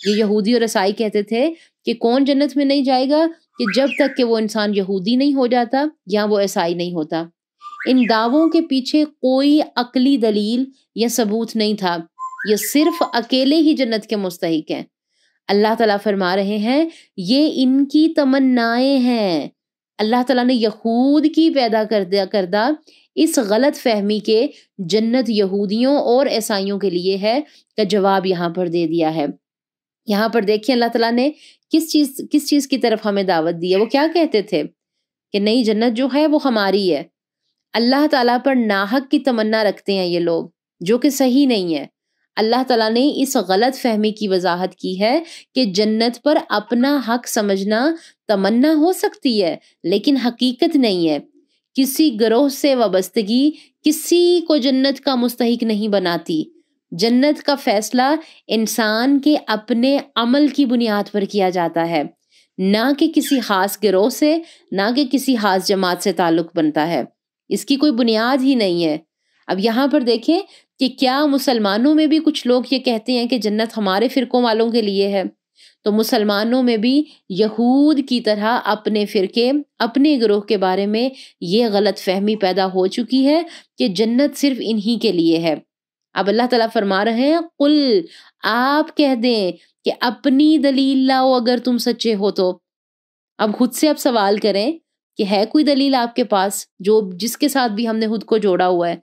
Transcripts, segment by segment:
یہ یہودی اور عیسائی کہتے تھے کہ کون جنت میں نہیں جائے گا، کہ جب تک کہ وہ انسان یہودی نہیں ہو جاتا یا وہ عیسائی نہیں ہوتا۔ ان دعووں کے پیچھے کوئی عقلی دلیل یا ثبوت نہیں تھا، یہ صرف اکیلے ہی جنت کے مستحق ہیں۔ اللہ تعالیٰ فرما رہے ہیں یہ ان کی تمنائیں ہیں۔ اللہ تعالیٰ نے یہود کی پیدا کردہ اس غلط فہمی کے جنت یہودیوں اور عیسائیوں کے لیے ہے کا جواب یہاں پر دے دیا ہے۔ یہاں پر دیکھیں اللہ تعالیٰ نے کس چیز کی طرف ہمیں دعوت دی ہے۔ وہ کیا کہتے تھے کہ نئی جنت جو ہے وہ ہماری ہے۔ اللہ تعالیٰ پر ناحق کی تمنا رکھتے ہیں یہ لوگ، جو کہ صحیح نہیں ہے۔ اللہ تعالیٰ نے اس غلط فہمی کی وضاحت کی ہے کہ جنت پر اپنا حق سمجھنا تمنا ہو سکتی ہے لیکن حقیقت نہیں ہے۔ کسی گروہ سے وابستگی کسی کو جنت کا مستحق نہیں بناتی۔ جنت کا فیصلہ انسان کے اپنے عمل کی بنیاد پر کیا جاتا ہے، نہ کہ کسی خاص گروہ سے، نہ کہ کسی خاص جماعت سے تعلق بنتا ہے۔ اس کی کوئی بنیاد ہی نہیں ہے۔ اب یہاں پر دیکھیں کہ کیا مسلمانوں میں بھی کچھ لوگ یہ کہتے ہیں کہ جنت ہمارے فرقوں والوں کے لیے ہے، تو مسلمانوں میں بھی یہود کی طرح اپنے فرقے، اپنے گروہ کے بارے میں یہ غلط فہمی پیدا ہو چکی ہے کہ جنت صرف انہی کے لیے ہے۔ اب اللہ تعالیٰ فرما رہے ہیں قل، آپ کہہ دیں کہ اپنی دلیل لاؤ اگر تم سچے ہو تو۔ اب خود سے آپ سوال کریں کہ ہے کوئی دلیل آپ کے پاس جس کے ساتھ بھی ہم نے خود کو جوڑا ہوا ہے؟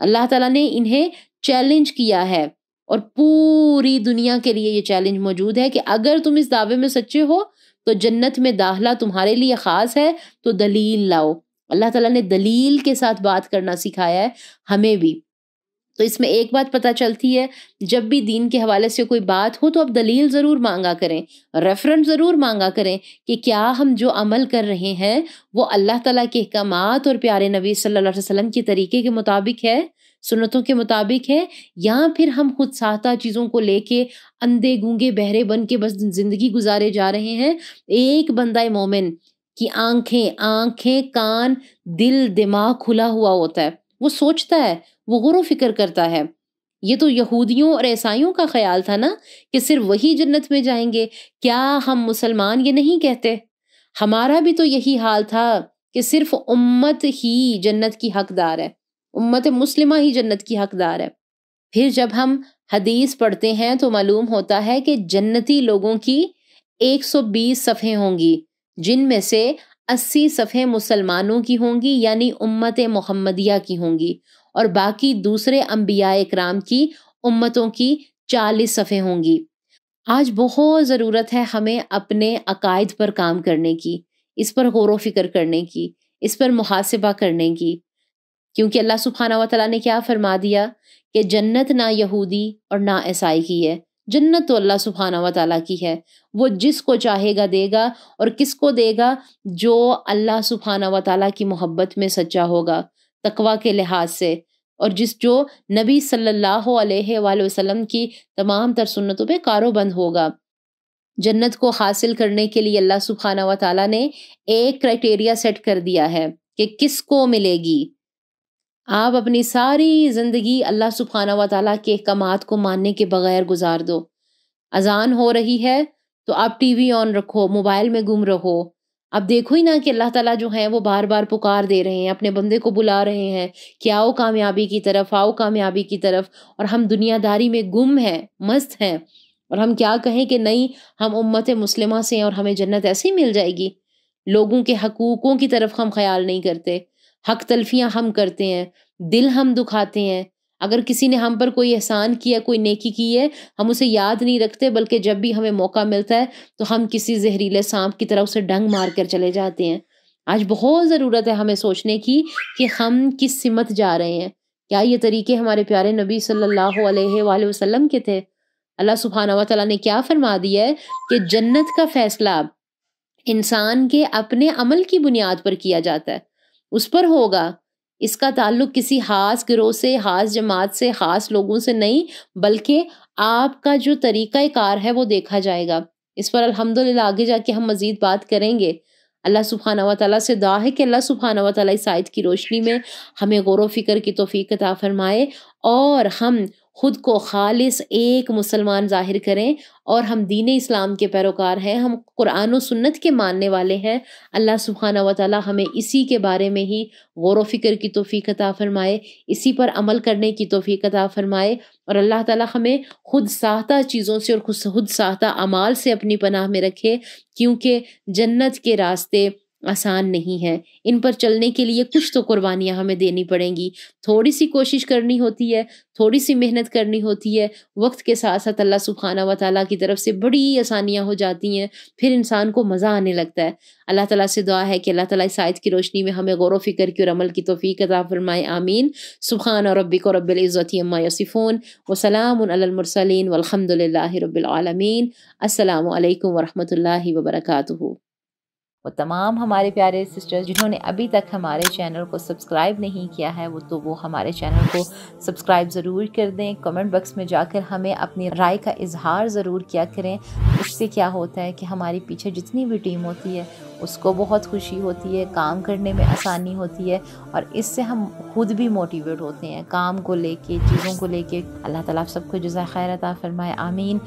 اللہ تعالیٰ نے انہیں چیلنج کیا ہے اور پوری دنیا کے لیے یہ چیلنج موجود ہے کہ اگر تم اس دعوے میں سچے ہو تو جنت میں داخلہ تمہارے لیے خاص ہے، تو دلیل لاؤ۔ اللہ تعالیٰ نے دلیل کے ساتھ بات کرنا سکھایا ہے ہمیں بھی۔ تو اس میں ایک بات پتہ چلتی ہے، جب بھی دین کے حوالے سے کوئی بات ہو تو اب دلیل ضرور مانگا کریں، ریفرنس ضرور مانگا کریں کہ کیا ہم جو عمل کر رہے ہیں وہ اللہ تعالیٰ کے احکامات اور پیارے نبی صلی اللہ علیہ وسلم کے طریقے کے مطابق ہے، سنتوں کے مطابق ہے، یا پھر ہم خود ساختہ چیزوں کو لے کے اندھے گونگے بہرے بن کے بس زندگی گزارے جا رہے ہیں۔ ایک بندہ مومن کی آنکھیں کان دل دماغ کھلا ہوا ہوتا ہے، وہ سوچتا ہے، وہ غور و فکر کرتا ہے۔ یہ تو یہودیوں اور عیسائیوں کا خیال تھا نا کہ صرف وہی جنت میں جائیں گے، کیا ہم مسلمان یہ نہیں کہتے؟ ہمارا بھی تو یہی حال تھا کہ صرف امت ہی جنت کی حقدار ہے، امت مسلمہ ہی جنت کی حقدار ہے۔ پھر جب ہم حدیث پڑھتے ہیں تو معلوم ہوتا ہے کہ جنتی لوگوں کی 120 صفحے ہوں گی، جن میں سے 80 صفحے مسلمانوں کی ہوں گی یعنی امت محمدیہ کی ہوں گی، اور باقی دوسرے انبیاء اکرام کی امتوں کی 40 صفحے ہوں گی۔ آج بہت ضرورت ہے ہمیں اپنے عقائد پر کام کرنے کی، اس پر غور و فکر کرنے کی، اس پر محاسبہ کرنے کی، کیونکہ اللہ سبحانہ و تعالیٰ نے کیا فرما دیا کہ جنت نہ یہودی اور نہ عیسائی کی ہے، جنت تو اللہ سبحانہ و تعالیٰ کی ہے۔ وہ جس کو چاہے گا دے گا، اور کس کو دے گا؟ جو اللہ سبحانہ و تعالیٰ کی محبت میں سچا ہوگا، تقویٰ کے لحاظ سے، اور جو نبی صلی اللہ علیہ وآلہ وسلم کی تمام تر سنتوں پہ کارو بند ہوگا۔ جنت کو حاصل کرنے کے لیے اللہ سبحانہ و تعالیٰ نے ایک کرائٹیریا سیٹ کر دیا ہے کہ کس کو ملے گی۔ آپ اپنی ساری زندگی اللہ سبحانہ و تعالیٰ کے احکامات کو ماننے کے بغیر گزار دو۔ اذان ہو رہی ہے تو آپ ٹی وی آن رکھو، موبائل میں گم رہو، اب دیکھو ہی نا کہ اللہ تعالیٰ جو ہیں وہ بار بار پکار دے رہے ہیں، اپنے بندے کو بلا رہے ہیں کہ آؤ کامیابی کی طرف، آؤ کامیابی کی طرف، اور ہم دنیا داری میں گم ہیں، مست ہیں، اور ہم کیا کہیں کہ نہیں ہم امت مسلمہ سے ہیں اور ہمیں جنت ایسے ہی مل جائے گی۔ لوگوں کے حقوقوں کی طرف ہم خیال نہیں کرتے، حق تلفیاں ہم کرتے ہیں، دل ہم دکھاتے ہیں۔ اگر کسی نے ہم پر کوئی احسان کیا، کوئی نیکی کی ہے، ہم اسے یاد نہیں رکھتے، بلکہ جب بھی ہمیں موقع ملتا ہے تو ہم کسی زہریلے سانپ کی طرح اسے ڈنگ مار کر چلے جاتے ہیں۔ آج بہت ضرورت ہے ہمیں سوچنے کی کہ ہم کس سمت جا رہے ہیں۔ کیا یہ طریقے ہمارے پیارے نبی صلی اللہ علیہ وآلہ وسلم کے تھے؟ اللہ سبحانہ و تعالیٰ نے کیا فرما دیا ہے کہ جنت کا فیصلہ انسان کے اپنے عمل کی بنیاد پر کیا جاتا ہے، اس پر ہوگا۔ اس کا تعلق کسی خاص گروہ سے، خاص جماعت سے، خاص لوگوں سے نہیں، بلکہ آپ کا جو طریقہ کار ہے وہ دیکھا جائے گا۔ اس پر الحمدللہ آگے جا کے ہم مزید بات کریں گے۔ اللہ سبحانہ و تعالیٰ سے دعا ہے کہ اللہ سبحانہ و تعالیٰ اس آیت کی روشنی میں ہمیں غور و فکر کی توفیق عطا فرمائے، اور ہم خود کو خالص ایک مسلمان ظاہر کریں اور ہم دین اسلام کے پیروکار ہیں، ہم قرآن و سنت کے ماننے والے ہیں۔ اللہ سبحانہ و تعالی ہمیں اسی کے بارے میں ہی غور و فکر کی توفیق عطا فرمائے، اسی پر عمل کرنے کی توفیق عطا فرمائے، اور اللہ تعالی ہمیں خود ساختہ چیزوں سے اور خود ساختہ اعمال سے اپنی پناہ میں رکھے، کیونکہ جنت کے راستے آسان نہیں ہیں، ان پر چلنے کے لیے کچھ تو قربانیاں ہمیں دینی پڑیں گی، تھوڑی سی کوشش کرنی ہوتی ہے، تھوڑی سی محنت کرنی ہوتی ہے، وقت کے ساتھ ساتھ اللہ سبحانہ و تعالیٰ کی طرف سے بڑی آسانیاں ہو جاتی ہیں، پھر انسان کو مزہ آنے لگتا ہے۔ اللہ تعالیٰ سے دعا ہے کہ اللہ تعالیٰ اس آیت کی روشنی میں ہمیں غور و فکر کی اور عمل کی توفیق عطا فرمائے، آمین۔ سبحان ربک رب العزت عما یصفون وسلام علی المرسلین والحمد للہ رب العالمین۔ السلام علیکم ورحمۃ اللہ وبرکاتہ۔ وہ تمام ہمارے پیارے سسٹرز جنہوں نے ابھی تک ہمارے چینل کو سبسکرائب نہیں کیا ہے وہ ہمارے چینل کو سبسکرائب ضرور کر دیں، کمنٹ باکس میں جا کر ہمیں اپنی رائے کا اظہار ضرور کیا کریں۔ اس سے کیا ہوتا ہے کہ ہماری پیچھے جتنی بھی ٹیم ہوتی ہے اس کو بہت خوشی ہوتی ہے، کام کرنے میں آسانی ہوتی ہے، اور اس سے ہم خود بھی موٹیویٹ ہوتے ہیں کام کو لے کے، چیزوں کو لے کے۔ اللہ تعالیٰ آپ سب کو جزائے خیر عطا فرمائے، آمین۔